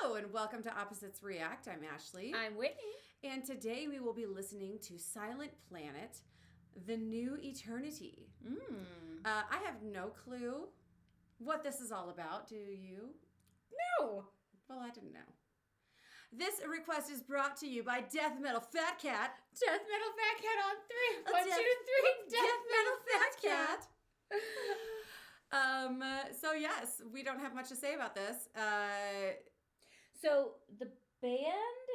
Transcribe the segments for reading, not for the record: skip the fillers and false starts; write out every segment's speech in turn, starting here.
Hello and welcome to Opposites React. I'm Ashley. I'm Whitney. And today we will be listening to Silent Planet, The New Eternity. I have no clue what this is all about. Do you? No. Well, I didn't know. This request is brought to you by Death Metal Fat Cat. Death Metal Fat Cat on three. 1, 2, 3. Death Metal Fat Cat. So yes, we don't have much to say about this. So the band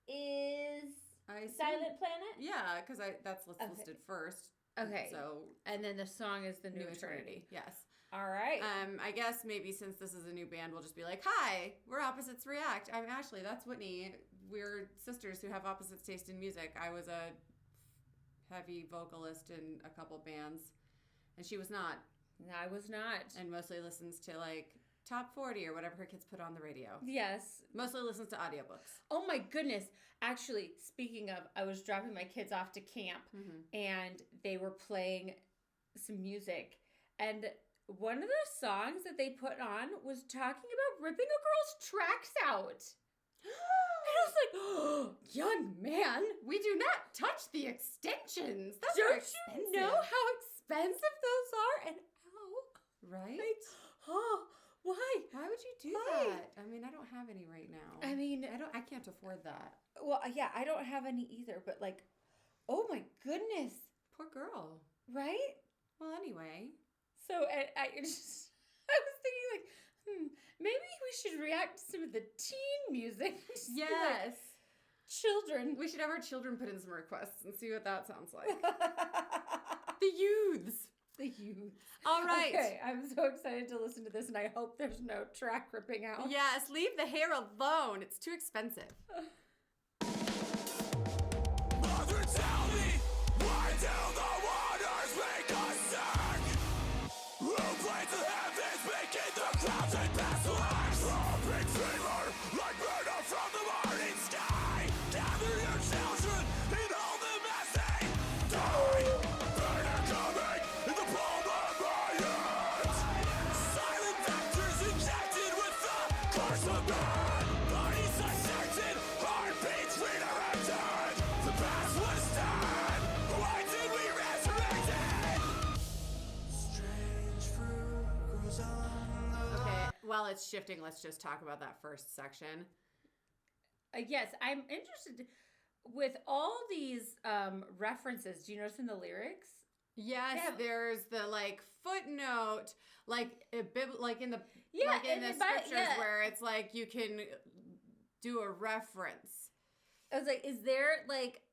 is Silent Planet? Yeah, because that's listed first. Okay. So and then the song is The New Eternity. Yes. All right. I guess maybe since this is a new band, we'll just be like, hi, we're Opposites React. I'm Ashley. That's Whitney. We're sisters who have opposite taste in music. I was a heavy vocalist in a couple bands, and she was not. I was not. And mostly listens to like Top 40 or whatever her kids put on the radio. Yes. Mostly listens to audiobooks. Oh my goodness. Actually, speaking of, I was dropping my kids off to camp and they were playing some music. And one of the songs that they put on was talking about ripping a girl's tracks out. And I was like, oh, young man. We do not touch the extensions. Those are Don't expensive. you know how expensive those are? And ow. Right? Oh, why? Why would you do Why? that? I mean, I don't have any right now. I mean, I can't afford that. Well, yeah, I don't have any either, but like, oh my goodness. Poor girl. Right? Well, anyway. So I was thinking like, maybe we should react to some of the teen music. Yes. Like, children. We should have our children put in some requests and see what that sounds like. The youths. The youth. All right. Okay, I'm so excited to listen to this, and I hope there's no track ripping out. Yes, leave the hair alone. It's too expensive. Mother, tell me, why do the waters make us sick? Who played the heavens, making the clouds and pestilence? A big dreamer, like murder from the morning sky. Gather your children and hold them as they die. Burner coming in the palm of my hand. Silent vectors injected with the curse of man. Bodies uncertain, heartbeats redirected. The past was dead. Why did we resurrect it? Strange fruit grows on the Okay, while it's shifting, let's just talk about that first section. Yes, I'm interested with all these references. Do you notice in the lyrics? Yes, there's the like footnote, like in the the scriptures where it's like you can do a reference. I was like, is there like...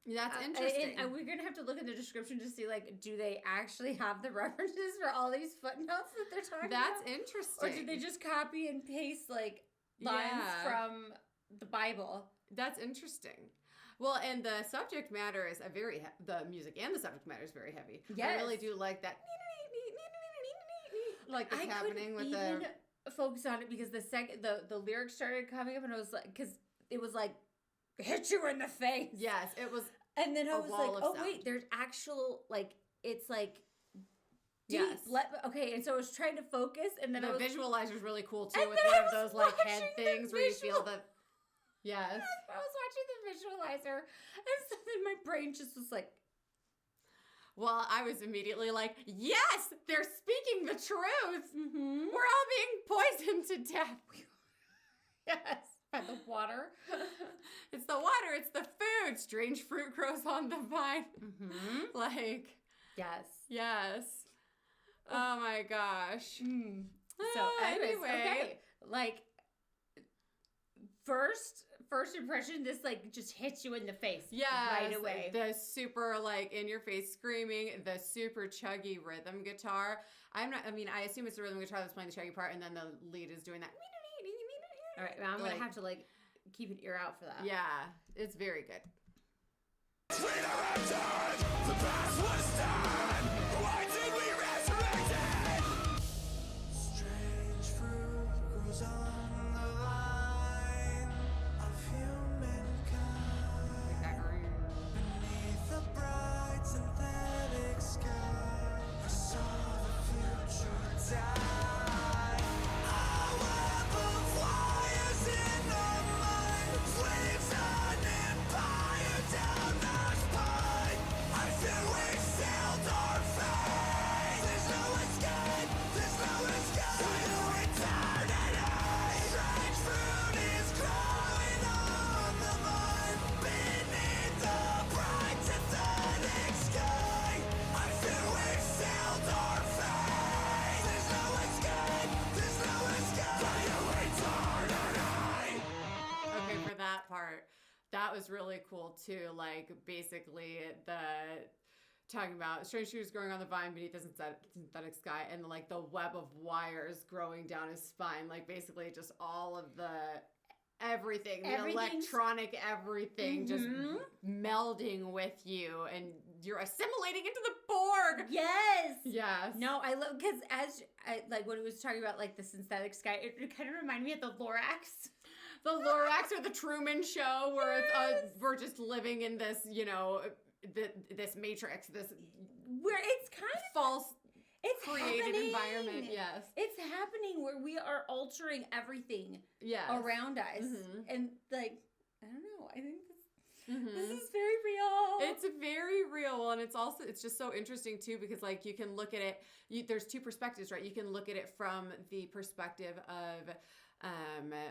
That's interesting. And we're going to have to look in the description to see, like, do they actually have the references for all these footnotes that they're talking That's about? interesting. Or did they just copy and paste, like, lines from the Bible? That's interesting. Well, and the subject matter is the music and the subject matter is very heavy. Yes. I really do like that. Like that's happening with I couldn't even focus on it because the lyrics started coming up and I was like, because it was like, hit you in the face. Yes, it was. And then I was like, oh, sound. wait, there's actual, like, it's like, deep. Yes. Okay, and so I was trying to focus, and then The I was... visualizer's really cool, too, And with then one I of those, like, was head watching things the where you feel the... Yes. I was watching the visualizer, and so then my brain just was like... Well, I was immediately like, yes, they're speaking the truth. Mm-hmm. We're all being poisoned to death. Yes. By the water. It's the water. It's the food. Strange fruit grows on the vine. Mm-hmm. Like... Yes. Oh my gosh. So anyways, okay. Like, first impression, this like just hits you in the face right away. The super like in your face screaming, the super chuggy rhythm guitar. I assume it's the rhythm guitar that's playing the chuggy part and then the lead is doing that. All right, I'm going to have to like keep an ear out for that. Yeah, it's very good. The past was done. Why did we resurrect it? Strange fruit grows on the line of humankind. Beneath the bright synthetic sky, I saw the future die. A web of fire That was really cool too. Like basically talking about strange shoes growing on the vine beneath the synthetic sky, and like the web of wires growing down his spine. Like basically just all of the everything, the electronic everything just melding with you, and you're assimilating into the Borg. Yes. No, I love, because like when it was talking about like the synthetic sky, it kind of reminded me of the Lorax. The Lorax or the Truman Show, where it's we're just living in this, this matrix, this where it's kind of false, it's created happening. Environment. Yes, it's happening where we are altering everything around us, and like I don't know, I think this is very real. It's very real, and it's just so interesting too, because like you can look at it. There's two perspectives, right? You can look at it from the perspective of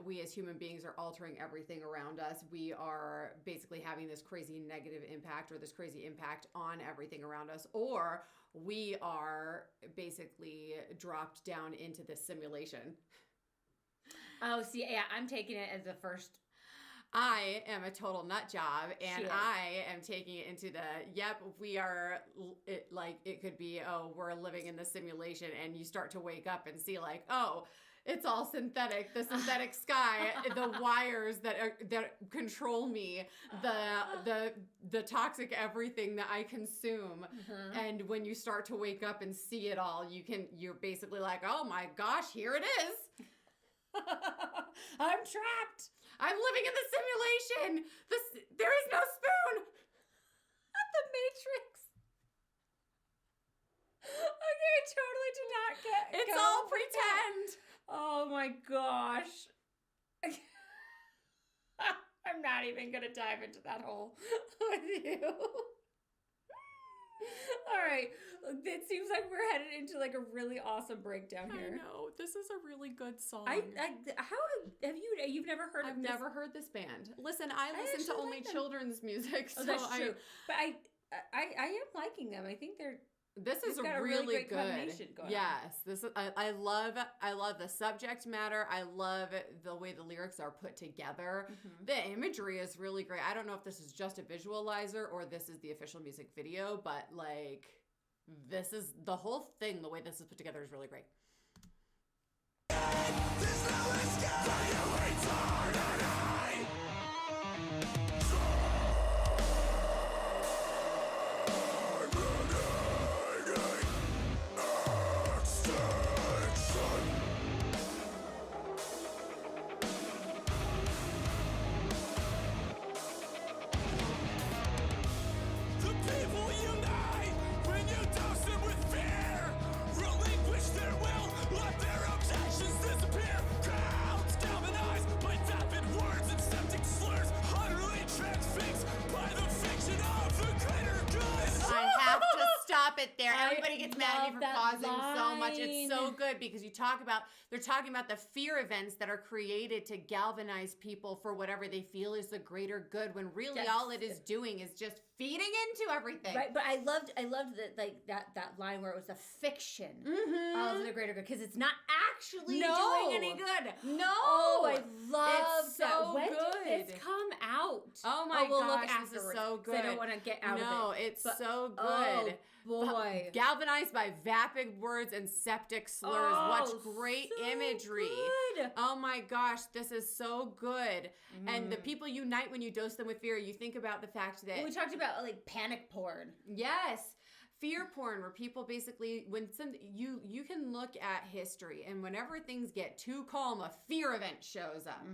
we as human beings are altering everything around us. We are basically having this crazy negative impact or this crazy impact on everything around us, or we are basically dropped down into this simulation. Oh, see, yeah, I'm taking it as the first. I am a total nut job, and I am taking it into we are, it could be, we're living in the simulation, and you start to wake up and see like, it's all synthetic. The synthetic sky, the wires that control me, the toxic everything that I consume. And when you start to wake up and see it all, you're basically like, oh my gosh, here it is. I'm trapped. I'm living in the simulation. There is no spoon. The Matrix. Okay, I totally did not get. It's all pretend. Oh my gosh. I'm not even going to dive into that hole with you. All right. It seems like we're headed into like a really awesome breakdown here. I know. This is a really good song. How have you've never heard of I've this? never heard this band. Listen, I listen to only children's music. So that's true. But I am liking them. I think this is a really good combination going on. I love the subject matter. I love the way the lyrics are put together. The imagery is really great. I don't know if this is just a visualizer or this is the official music video, but like this is the whole thing. The way this is put together is really great. It there. Everybody gets mad at me for pausing so much. It's so good because they're talking about the fear events that are created to galvanize people for whatever they feel is the greater good, when really all it is doing is just feeding into everything. Right, but I loved that line where it was a fiction of the greater good, because it's not actually doing any good. No. Oh, I love it's that. So when good. did this come out? Oh my we'll gosh, look afterwards, this is so good. I don't want to get out of it. No, it's so good. Oh, boy. Galvanized by vapid words and septic slurs. Watch great imagery. Good. Oh my gosh, this is so good. And the people unite when you dose them with fear. You think about the fact that we talked about like panic porn. Yes. Fear porn, where people basically, you can look at history, and whenever things get too calm, a fear event shows up,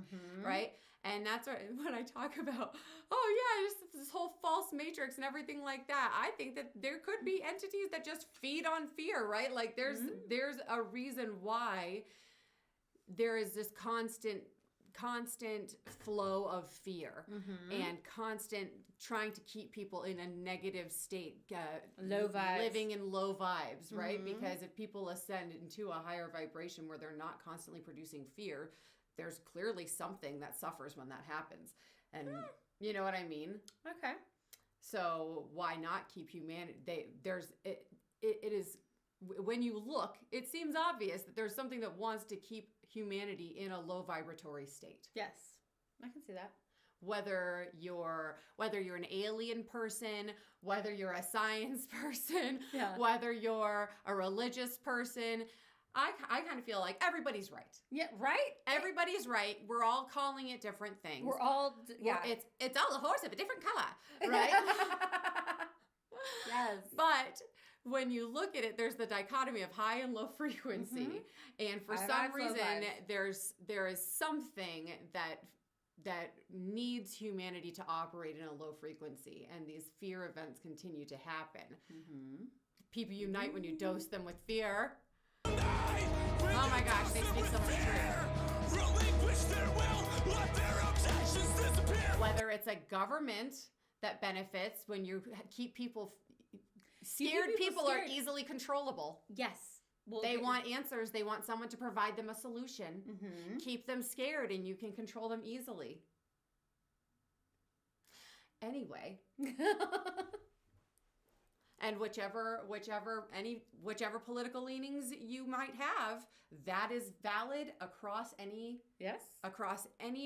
right? And that's when I talk about, just this whole false matrix and everything like that. I think that there could be entities that just feed on fear, right? Like there's a reason why there is this constant flow of fear and constant trying to keep people in a negative state, low vibes, living in low vibes, right? Because if people ascend into a higher vibration where they're not constantly producing fear, there's clearly something that suffers when that happens. And you know what I mean? Okay. So why not keep humanity? It is, when you look, it seems obvious that there's something that wants to keep humanity in a low vibratory state. Yes, I can see that. whether you're an alien person, whether you're a science person, whether you're a religious person. I kind of feel like everybody's right. Yeah, right? Everybody's right. We're all calling it different things. We're all, It's all a horse of a different color, right? Yes. But when you look at it, there's the dichotomy of high and low frequency. And for some reason, there is something that needs humanity to operate in a low frequency. And these fear events continue to happen. People unite when you dose them with fear. Oh my gosh, they speak so much truth. Relinquish their will, let their objections disappear. Whether it's a government that benefits when you keep people scared, people are easily controllable. Yes. Well, they want answers. They want someone to provide them a solution. Keep them scared and you can control them easily. Anyway. And whichever political leanings you might have, that is valid across any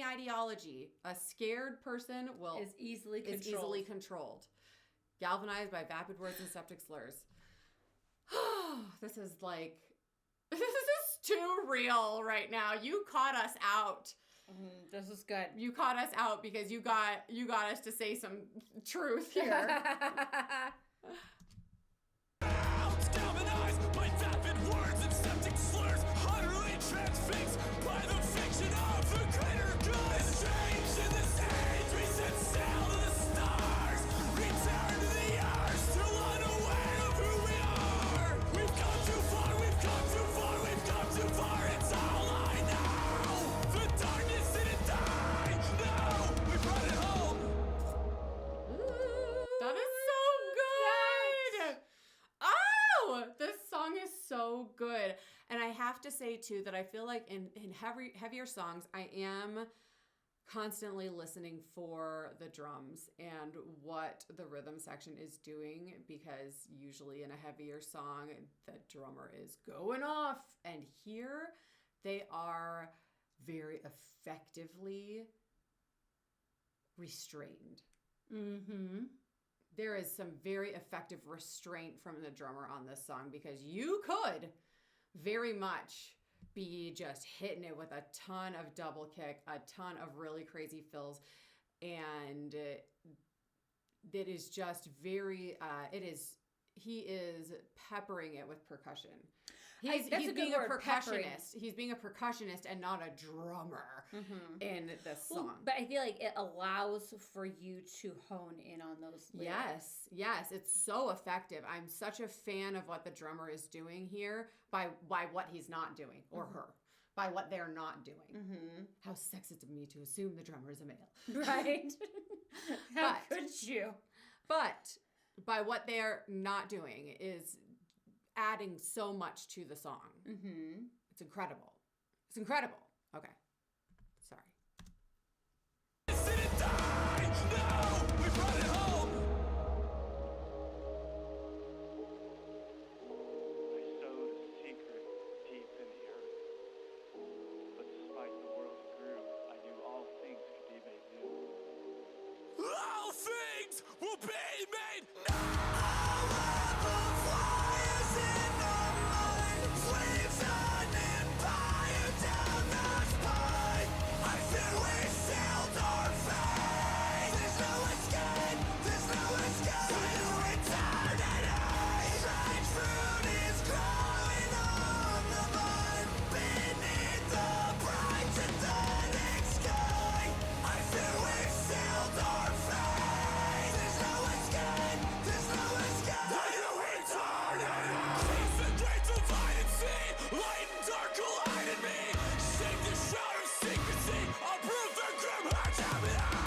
ideology. A scared person is easily controlled. Galvanized by vapid words and septic slurs. This is too real right now. You caught us out. This is good. You caught us out because you got us to say some truth here. Galvanized by vapid words and septic slurs, utterly transfixed by the fiction of the greater good. Exchange in this age, we set sail to the stars, return to the earth, still unaware of who we are. We've come too far, we've come too far, we've come too far, it's all I know. The darkness didn't die, no, we brought it home. That is so good. Oh, this song is so good. And I have to say, too, that I feel like in heavier songs, I am constantly listening for the drums and what the rhythm section is doing, because usually in a heavier song, the drummer is going off. And here they are very effectively restrained. There is some very effective restraint from the drummer on this song, because you could very much be just hitting it with a ton of double kick, a ton of really crazy fills, and it is just very, he is peppering it with percussion. He's being a percussionist. Peppering. He's being a percussionist and not a drummer in this song. Well, but I feel like it allows for you to hone in on those lyrics. Yes, it's so effective. I'm such a fan of what the drummer is doing here by what he's not doing, or her, by what they're not doing. How sexist of me to assume the drummer is a male. Right? How could you? But by what they're not doing is adding so much to the song. It's incredible. It's incredible. Okay. Sorry. Didn't die! No! We brought it home! I sowed a secret deep in the earth. But despite the world's grew, I knew all things could be made new. All things will be made new! Flyers in the mind, slaves on empire down the spine. I feel we sealed our fate. There's no escape, there's no escape. To eternity, strange fruit is growing on the vine. Beneath the bright synthetic sky, I feel we sealed our fate. There's no escape, there's no escape. To eternity. Face the great divide and see, light and dark collide in me. Shake the shroud of secrecy, I'll prove the grim heart's habitat.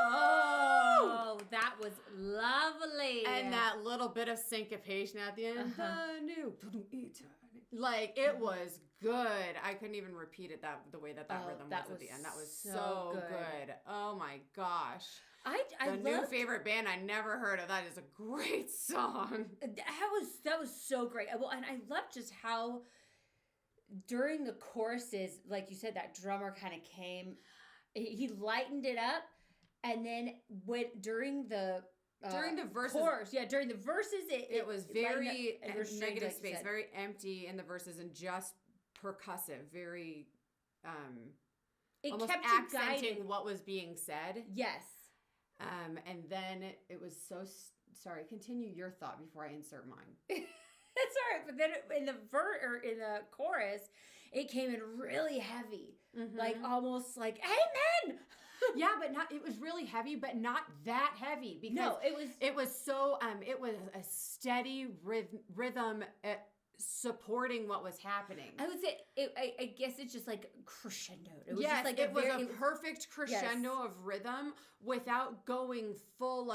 Oh, that was lovely. And that little bit of syncopation at the end. The new eternity. Like, it was good. I couldn't even repeat it the way that rhythm was at the end. That was so good. Oh my gosh. I new loved, favorite band I never heard of. That is a great song. that was so great. Well, and I loved just how during the choruses, like you said, that drummer kind of came, he lightened it up, and then during the verses, chorus, during the verses, it was very negative like space, very empty in the verses, and just percussive, very it almost kept you accenting guided. what was being said. Yes. And then it was so sorry. Continue your thought before I insert mine. That's all right. But then in the chorus, it came in really heavy, like almost like amen. Yeah, but not. It was really heavy, but not that heavy because No, it was so. It was a steady rhythm. Supporting what was happening. I would say, I guess it's just like crescendo. It was yes, just like it was a perfect crescendo yes. of rhythm without going full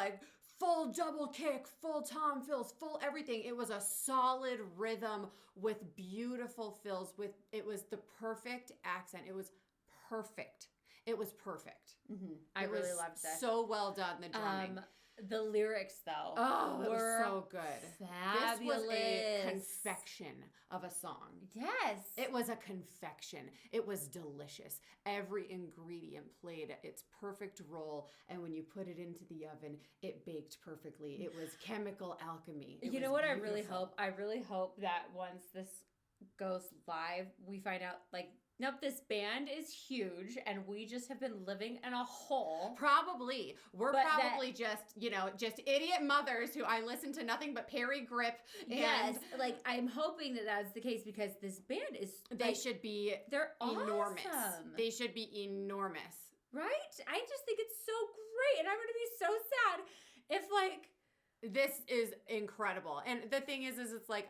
double kick, full tom fills, full everything. It was a solid rhythm with beautiful fills. It was the perfect accent. It was perfect. It was perfect. Mm-hmm. I really loved that. So well done, the drumming. The lyrics, though, it was so good. Fabulous. This was a confection of a song. Yes. It was a confection. It was delicious. Every ingredient played its perfect role, and when you put it into the oven, it baked perfectly. It was chemical alchemy. You know what I really hope? I really hope that once this goes live, we find out, like, nope, this band is huge, and we just have been living in a hole. Probably. We're probably just idiot mothers who I listen to nothing but Perry Grip. Yes, like, I'm hoping that that's the case because this band is... They should be they're enormous. Awesome. They should be enormous. Right? I just think it's so great, and I'm going to be so sad if, like... This is incredible. And the thing is it's like,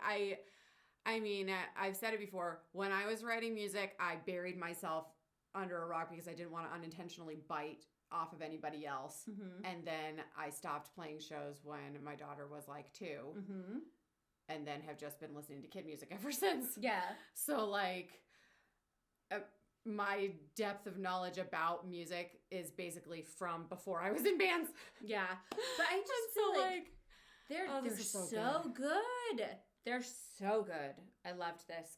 I mean, I've said it before. When I was writing music, I buried myself under a rock because I didn't want to unintentionally bite off of anybody else. Mm-hmm. And then I stopped playing shows when my daughter was like 2. Mm-hmm. And then have just been listening to kid music ever since. Yeah. So, like, my depth of knowledge about music is basically from before I was in bands. Yeah. But I just feel like they're so good. They're so good. I loved this.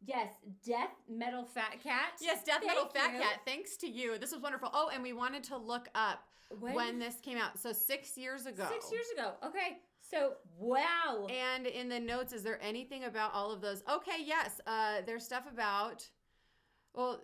Yes, Death Metal Fat Cat. Yes, Death Metal Fat Cat. Thanks to you. This was wonderful. Oh, and we wanted to look up when this came out. So 6 years ago. 6 years ago. Okay. So, wow. And in the notes, is there anything about all of those? Okay, yes. There's stuff about, well,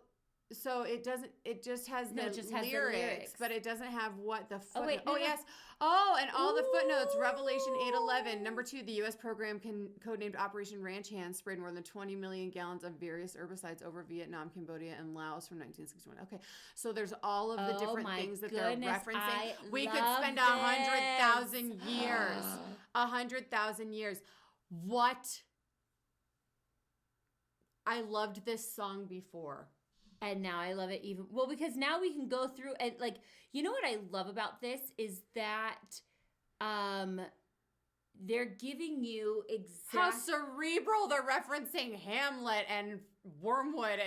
so it just has the lyrics, but it doesn't have what the footnotes. Yes. Oh, and all the footnotes. Revelation 8:11. Number 2, the U.S. program codenamed Operation Ranch Hand sprayed more than 20 million gallons of various herbicides over Vietnam, Cambodia, and Laos from 1961. Okay, so there's all of the different things that they're referencing. We could spend 100,000 years. 100,000 years. What? I loved this song before. And now I love it even well because now we can go through and like you know what I love about this is that they're giving you how cerebral they're referencing Hamlet and Wormwood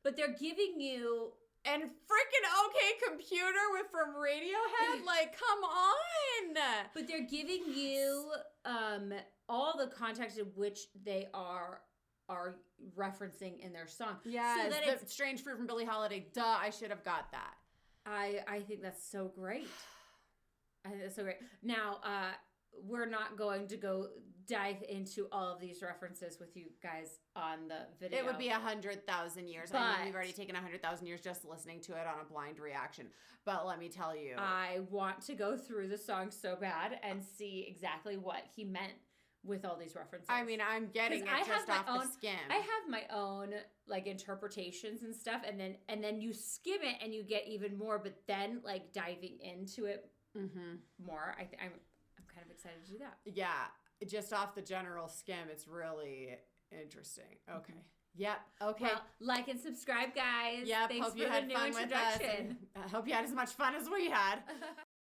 but they're giving you and freaking OK Computer from Radiohead like come on but they're giving you all the context in which they are referencing in their song. Yeah, so that it's Strange Fruit from Billie Holiday. Duh, I should have got that. I think that's so great. I think that's so great. Now, we're not going to go dive into all of these references with you guys on the video. It would be 100,000 years. I mean, we've already taken 100,000 years just listening to it on a blind reaction. But let me tell you. I want to go through the song so bad and see exactly what he meant with all these references. I mean, I'm getting it just off the skim. I have my own like interpretations and stuff, and then you skim it and you get even more. But then like diving into it more, I'm kind of excited to do that. Yeah, just off the general skim, it's really interesting. Okay. Yep. Okay. Well, like and subscribe, guys. Yep. Thanks hope for you the had new fun introduction. with us. I hope you had as much fun as we had.